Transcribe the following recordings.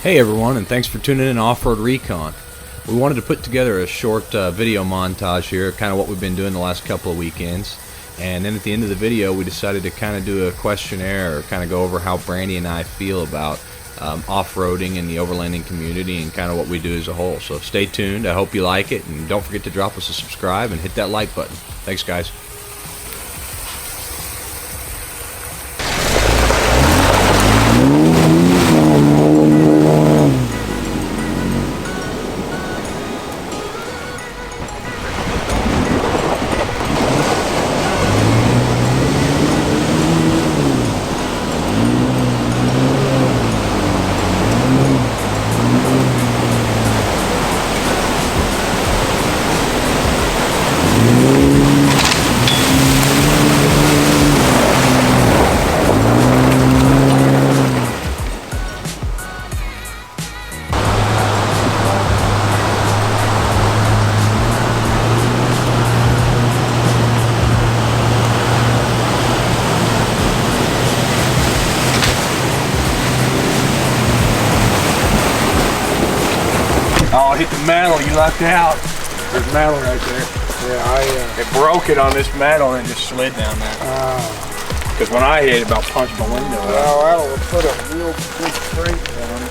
Hey everyone, and thanks for tuning in Off-Road Recon. We wanted to put together a short video montage here, kind of what we've been doing the last couple of weekends. And then at the end of the video, we decided to kind of do a questionnaire, or kind of go over how Brandy and I feel about off-roading in the overlanding community and kind of what we do as a whole. So stay tuned. I hope you like it, and don't forget to drop us a subscribe and hit that like button. Thanks, guys. Oh, I hit the metal, you lucked out. There's metal right there. Yeah, it broke it on this metal and it just slid down there. Because when I hit it, about punched my window out. Well, that'll put a real good strength on it.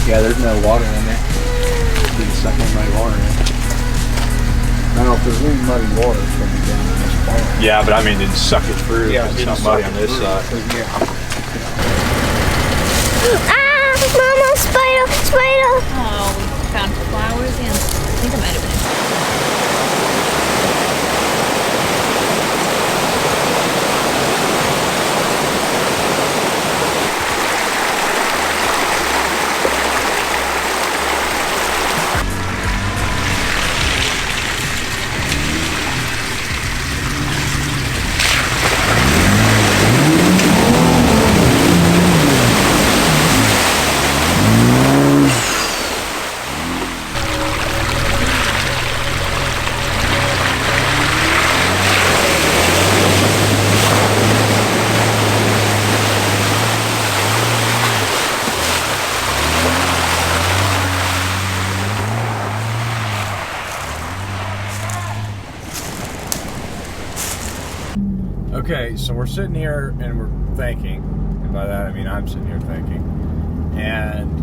Yeah, there's no water in there. Didn't suck any muddy water in. Now, if there's any muddy water, it's going to be down in this bar. Yeah, but I mean, it suck it through. Yeah, it's not muddy on this side. Yeah. Mama, spider, spider! Oh, we found flowers and I think it might have been. Okay, so we're sitting here and we're thinking, and by that I mean I'm sitting here thinking, and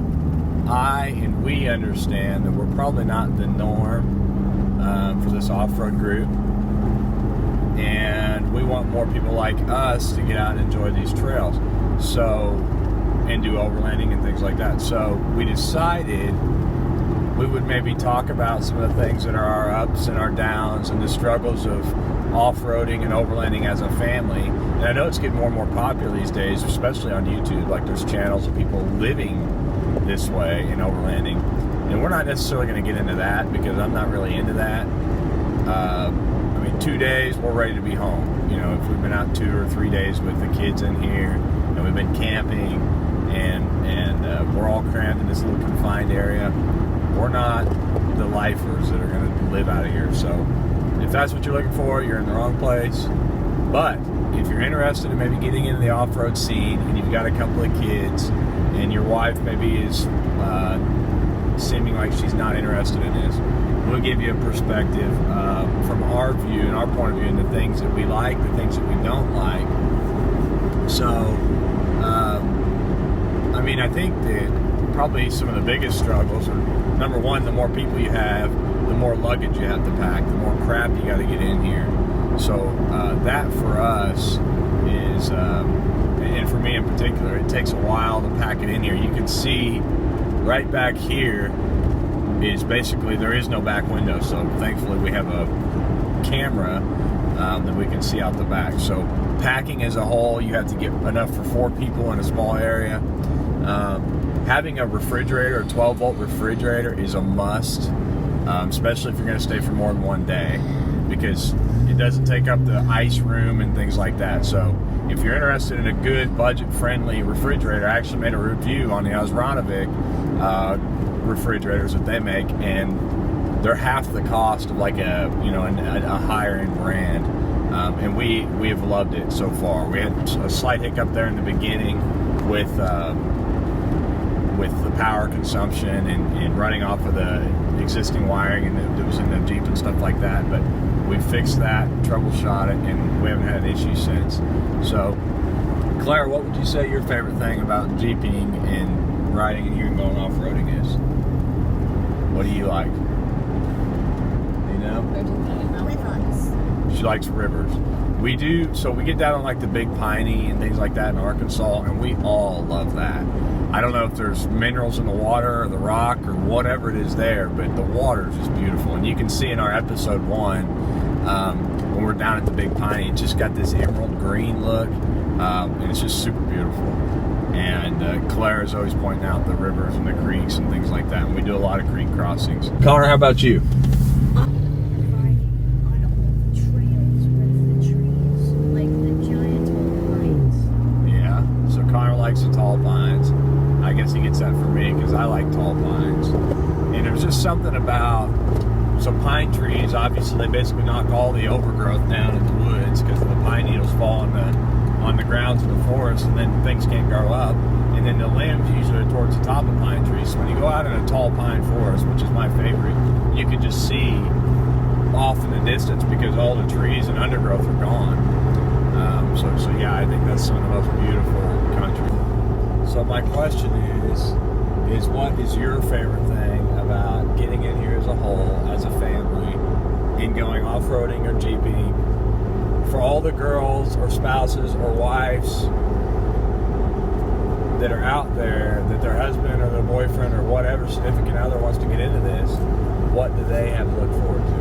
we understand that we're probably not the norm for this off-road group, and we want more people like us to get out and enjoy these trails, and do overlanding and things like that. So we decided we would maybe talk about some of the things that are our ups and our downs and the struggles of off-roading and overlanding as a family. And I know it's getting more and more popular these days, especially on YouTube. Like, there's channels of people living this way in overlanding. And we're not necessarily going to get into that because I'm not really into that. I mean, 2 days, we're ready to be home. You know, if we've been out 2 or 3 days with the kids in here, and we've been camping, and we're all crammed in this little confined area, we're not the lifers that are going to live out of here. So if that's what you're looking for, you're in the wrong place. But if you're interested in maybe getting into the off-road scene, and you've got a couple of kids, and your wife maybe is seeming like she's not interested in this, we'll give you a perspective from our view and our point of view, and the things that we like, the things that we don't like. So, I mean, I think that probably some of the biggest struggles are, number one, the more people you have, the more luggage you have to pack, the more crap you got to get in here. So that for us is, and for me in particular, it takes a while to pack it in here. You can see right back here is basically, there is no back window, so thankfully we have a camera that we can see out the back. So packing as a whole, you have to get enough for 4 people in a small area. Having a refrigerator, a 12-volt refrigerator, is a must, especially if you're going to stay for more than 1 day, because it doesn't take up the ice room and things like that. So if you're interested in a good budget-friendly refrigerator, I actually made a review on the Osronovic refrigerators that they make, and they're half the cost of like a higher-end brand, and we have loved it so far. We had a slight hiccup there in the beginning with the power consumption and running off of the existing wiring and that was in the Jeep and stuff like that, but we fixed that, troubleshot it, and we haven't had an issue since. So, Claire, what would you say your favorite thing about Jeeping and riding in here and going off-roading is? What do you like? You know? Rivers. She likes rivers. We do, so we get down on like the Big Piney and things like that in Arkansas, and we all love that. I don't know if there's minerals in the water or the rock or whatever it is there, but the water is just beautiful. And you can see in our episode 1, when we're down at the Big Piney, it just got this emerald green look, and it's just super beautiful. And Claire is always pointing out the rivers and the creeks and things like that, and we do a lot of creek crossings. Connor, how about you? The tall pines. I guess he gets that from me because I like tall pines. And there's just something about some pine trees. Obviously, they basically knock all the overgrowth down in the woods because the pine needles fall on the grounds of the forest, and then things can't grow up. And then the limbs usually are towards the top of pine trees. So when you go out in a tall pine forest, which is my favorite, you can just see off in the distance because all the trees and undergrowth are gone. So yeah, I think that's some of the most beautiful country. So my question is what is your favorite thing about getting in here as a whole, as a family, and going off-roading or jeeping? For all the girls or spouses or wives that are out there, that their husband or their boyfriend or whatever significant other wants to get into this, what do they have to look forward to?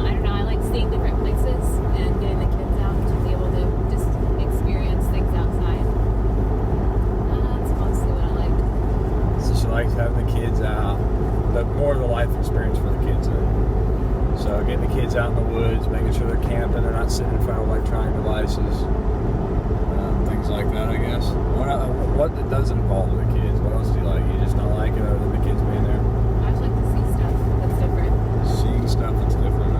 I don't know. I like seeing different places and getting the kids out to be able to just experience things outside. That's mostly what I like. So she likes having the kids out, more of the life experience for the kids. So getting the kids out in the woods, making sure they're camping, they're not sitting in front of electronic devices, things like that, I guess. What does involve the kids? What else do you like? You just not like it other than the kids being there? I just like to see stuff that's different. Seeing stuff that's different.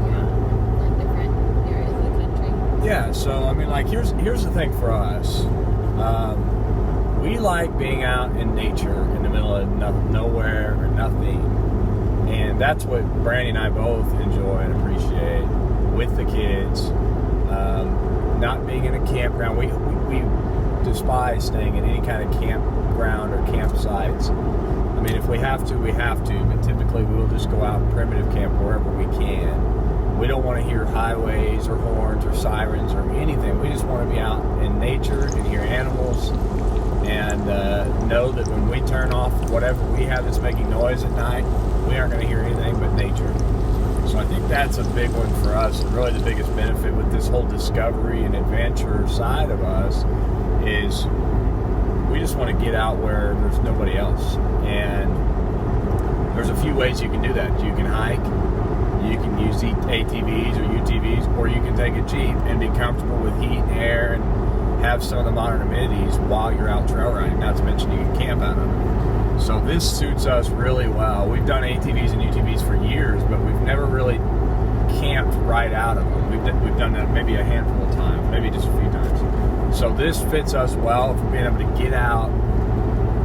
Like different areas of the country. Yeah, so I mean, like, here's the thing for us. We like being out in nature in the middle of nowhere or nothing. And that's what Brandy and I both enjoy and appreciate with the kids. Not being in a campground. We despise staying in any kind of campground or campsites. I mean, if we have to, we have to. But typically, we will just go out and primitive camp wherever we can. We don't want to hear highways or horns or sirens or anything. We just want to be out in nature and hear animals and know that when we turn off whatever we have that's making noise at night, we aren't going to hear anything but nature. So I think that's a big one for us. And really the biggest benefit with this whole discovery and adventure side of us is we just want to get out where there's nobody else. And there's a few ways you can do that. You can hike, you can use ATVs or UTVs, or you can take a Jeep and be comfortable with heat and air and have some of the modern amenities while you're out trail riding, not to mention you can camp out of it. So this suits us really well. We've done ATVs and UTVs for years, but we've never really camped right out of them. We've done that maybe a handful of times, maybe just a few times. So this fits us well for being able to get out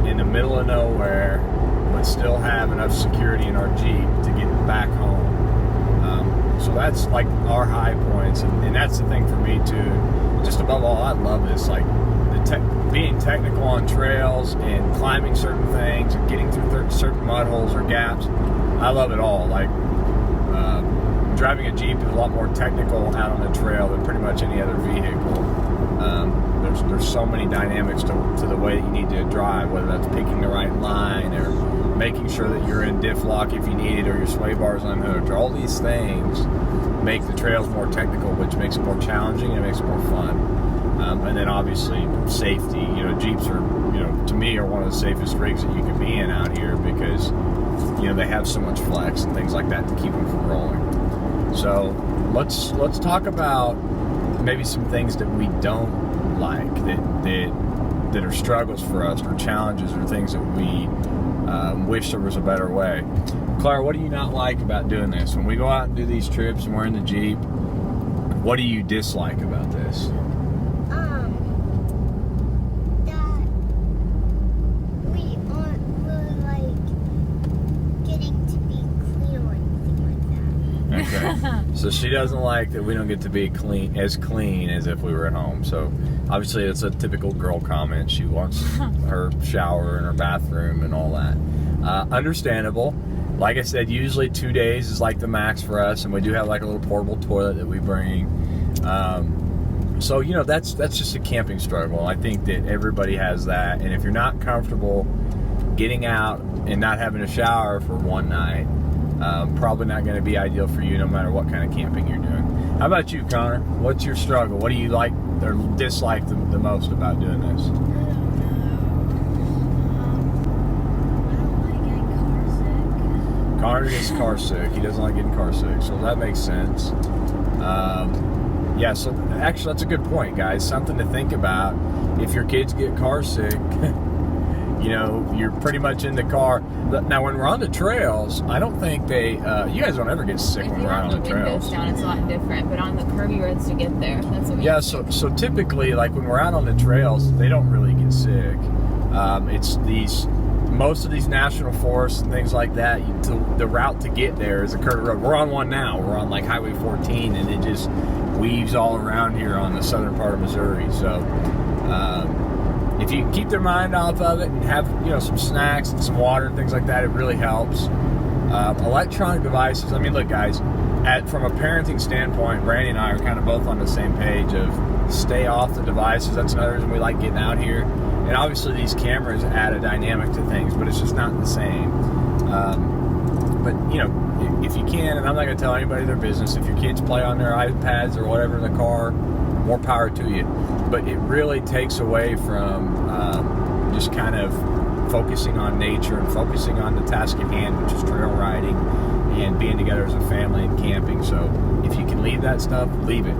in the middle of nowhere, but still have enough security in our Jeep to get back home. So that's like our high points, and that's the thing for me too. Just above all, I love this, like being technical on trails and climbing certain things and getting through certain mud holes or gaps. I love it all. Like driving a Jeep is a lot more technical out on the trail than pretty much any other vehicle. There's so many dynamics to the way that you need to drive, whether that's picking the right line or making sure that you're in diff lock if you need it, or your sway bars unhooked, or all these things make the trails more technical, which makes it more challenging and it makes it more fun. And then obviously safety. You know, Jeeps are, to me, are one of the safest rigs that you can be in out here because, they have so much flex and things like that to keep them from rolling. So let's talk about maybe some things that we don't like, that are struggles for us, or challenges, or things that we wish there was a better way. Clara, what do you not like about doing this? When we go out and do these trips and we're in the Jeep, what do you dislike about this? That we aren't really like getting to be clean or anything like that. Okay. So she doesn't like that we don't get to be clean as if we were at home. So obviously it's a typical girl comment. She wants her shower and her bathroom and all that. Understandable. Like I said, usually 2 days is like the max for us, and we do have like a little portable toilet that we bring. So that's just a camping struggle. I think that everybody has that, and if you're not comfortable getting out and not having a shower for one night, probably not going to be ideal for you no matter what kind of camping you're doing. How about you, Connor? What's your struggle? What do you like or dislike the most about doing this? Connor gets car sick. He doesn't like getting car sick, so that makes sense. Yeah, so actually that's a good point, guys. Something to think about. If your kids get car sick, you're pretty much in the car. Now, when we're on the trails, I don't think you guys don't ever get sick when we're out on the trails. If you have the windows down, it's a lot different, but on the curvy roads to get there, that's what we do. So typically, like when we're out on the trails, they don't really get sick. It's most of these national forests and things like that, the route to get there is a curvy road. We're on one now. We're on like Highway 14, and it just weaves all around here on the southern part of Missouri. So if you can keep their mind off of it and have some snacks and some water and things like that, it really helps. Electronic devices. I mean, look, guys, from a parenting standpoint, Brandy and I are kind of both on the same page of stay off the devices. That's another reason we like getting out here. And obviously these cameras add a dynamic to things, but it's just not the same. But if you can, and I'm not going to tell anybody their business, if your kids play on their iPads or whatever in the car, more power to you. But it really takes away from just kind of focusing on nature and focusing on the task at hand, which is trail riding and being together as a family and camping. So if you can leave that stuff, leave it.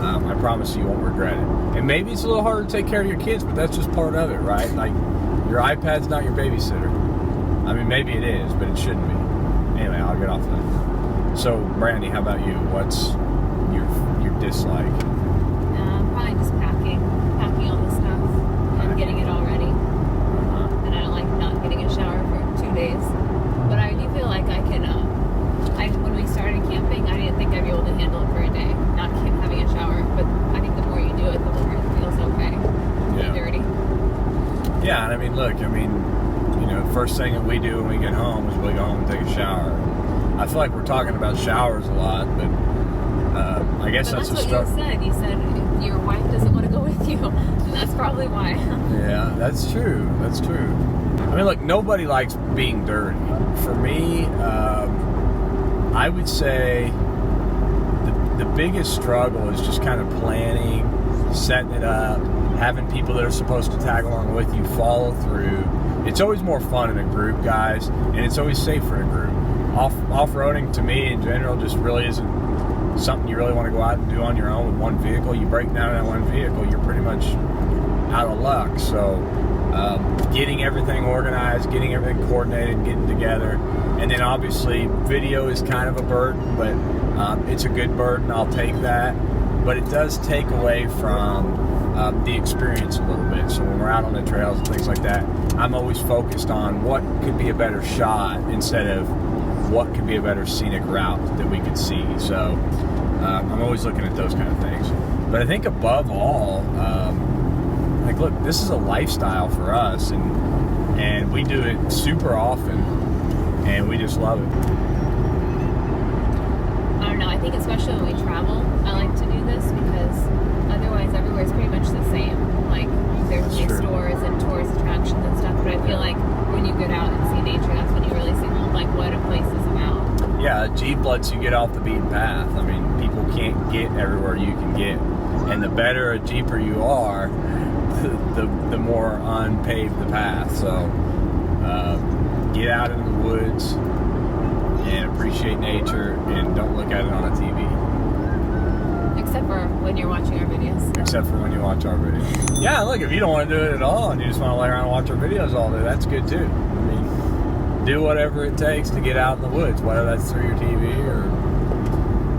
I promise you won't regret it. And maybe it's a little harder to take care of your kids, but that's just part of it, right? Like, your iPad's not your babysitter. I mean, maybe it is, but it shouldn't be. Anyway, I'll get off that. So, Brandy, how about you? What's your dislike? Probably just packing all the stuff and getting it all ready. And I don't like not getting a shower for 2 days. But I do feel like I can, when we started camping, I didn't think I'd be able to handle it for a day, not having a shower. But I think the more you do it, the more it feels okay. Yeah. Dirty. Yeah, and I mean, look, first thing that we do when we get home is we go home and take a shower. I feel like we're talking about showers a lot, but I guess that's what you said. You said your wife doesn't want to go with you, and that's probably why. Yeah, that's true. That's true. I mean, look, nobody likes being dirty. For me, I would say the biggest struggle is just kind of planning, setting it up, having people that are supposed to tag along with you follow through. It's always more fun in a group, guys, and it's always safer in a group. Off-roading, to me, in general, just really isn't something you really want to go out and do on your own with one vehicle. You break down in that one vehicle, you're pretty much out of luck. So getting everything organized, getting everything coordinated, getting together, and then obviously video is kind of a burden, but it's a good burden. I'll take that, but it does take away from the experience a little bit. So when we're out on the trails and things like that, I'm always focused on what could be a better shot instead of what could be a better scenic route that we could see. So I'm always looking at those kind of things. But I think above all, like, look, this is a lifestyle for us, and we do it super often, and we just love it. I don't know. I think especially when we travel, I like to do this because otherwise everywhere's pretty much the same. Like, there's big stores and tourist attractions and stuff, but I feel like when you get out and see nature, that's when you really see like what a place is about. Yeah, a Jeep lets you get off the beaten path. I mean, people can't get everywhere you can get, and the better a Jeeper you are, the more unpaved the path. So get out into the woods and appreciate nature, and don't look at it on a TV. Except for when you're watching our videos. Except for when you watch our videos. Yeah, look, if you don't want to do it at all and you just want to lay around and watch our videos all day, that's good too. I mean, do whatever it takes to get out in the woods, whether that's through your TV or...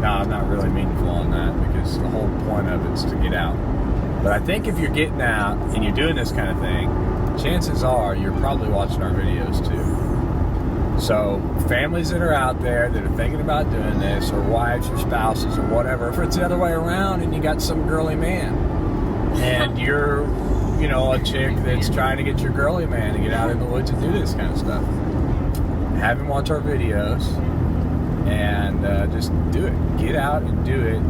No, I'm not really meaningful on that, because the whole point of it's to get out. But I think if you're getting out and you're doing this kind of thing, chances are you're probably watching our videos too. So families that are out there that are thinking about doing this, or wives or spouses or whatever, if it's the other way around and you got some girly man and you're, you know, a chick that's trying to get your girly man to get out in the woods and do this kind of stuff, have him watch our videos and just do it. Get out and do it.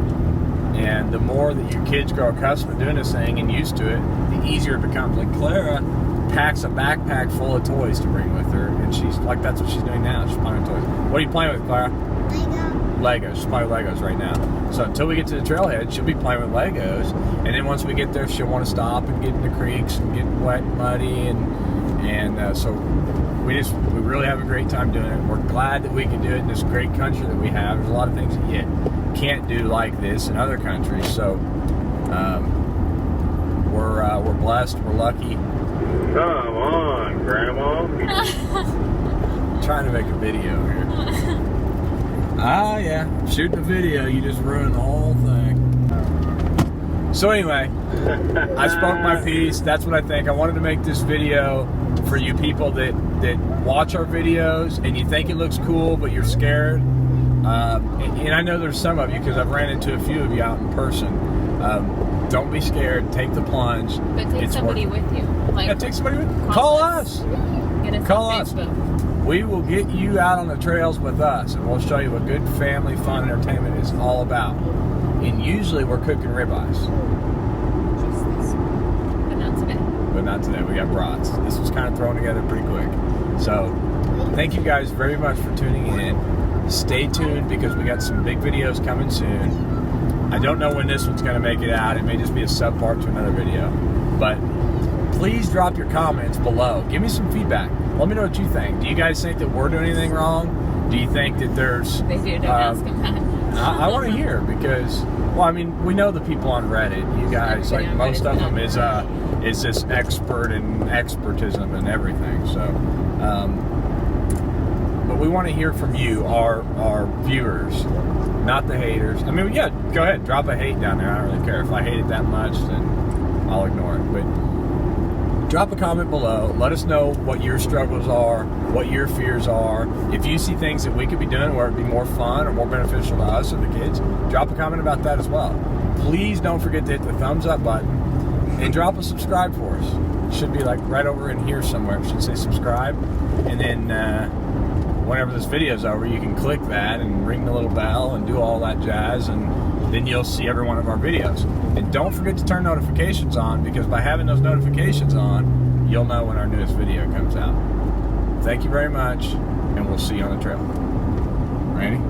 And the more that your kids grow accustomed to doing this thing and used to it, the easier it becomes. Like, Clara packs a backpack full of toys to bring with her, and she's like, that's what she's doing now. She's playing with toys. What are you playing with, Clara? Legos. She's playing with Legos right now. So until we get to the trailhead, she'll be playing with Legos, and then once we get there, she'll want to stop and get in the creeks and get wet and muddy, and so we really have a great time doing it. We're glad that we can do it in this great country that we have. There's a lot of things that you can't do like this in other countries, so we're blessed, we're lucky. Come on, Grandma. I'm trying to make a video here. Yeah, shooting a video, you just ruined the whole thing. So anyway, I spoke my piece. That's what I think. I wanted to make this video for you people that watch our videos and you think it looks cool, but you're scared. And I know there's some of you, because I've ran into a few of you out in person. Don't be scared. Take the plunge. But take somebody with you. Like, yeah, take somebody with you. Call us. Get us Call on us. Facebook. We will get you out on the trails with us, and we'll show you what good family fun entertainment is all about. And usually we're cooking ribeyes. But not today. But not today. We got brats. This was kind of thrown together pretty quick. So thank you guys very much for tuning in. Stay tuned, because we got some big videos coming soon. I don't know when this one's going to make it out. It may just be a sub-part to another video. But please drop your comments below. Give me some feedback. Let me know what you think. Do you guys think that we're doing anything wrong? Do you think that there's... They do. Don't ask them that. I want to hear, because, well, I mean, we know the people on Reddit. You guys, like, most of them is this expert in expertism and everything. So, but we want to hear from you, our viewers, not the haters. I mean, yeah, go ahead, drop a hate down there. I don't really care. If I hate it that much, then I'll ignore it. But drop a comment below. Let us know what your struggles are, what your fears are. If you see things that we could be doing where it'd be more fun or more beneficial to us or the kids, drop a comment about that as well. Please don't forget to hit the thumbs up button and drop a subscribe for us. It should be like right over in here somewhere. It should say subscribe. And then whenever this video's over, you can click that and ring the little bell and do all that jazz, and then you'll see every one of our videos. And don't forget to turn notifications on, because by having those notifications on, you'll know when our newest video comes out. Thank you very much, and we'll see you on the trail. Randy?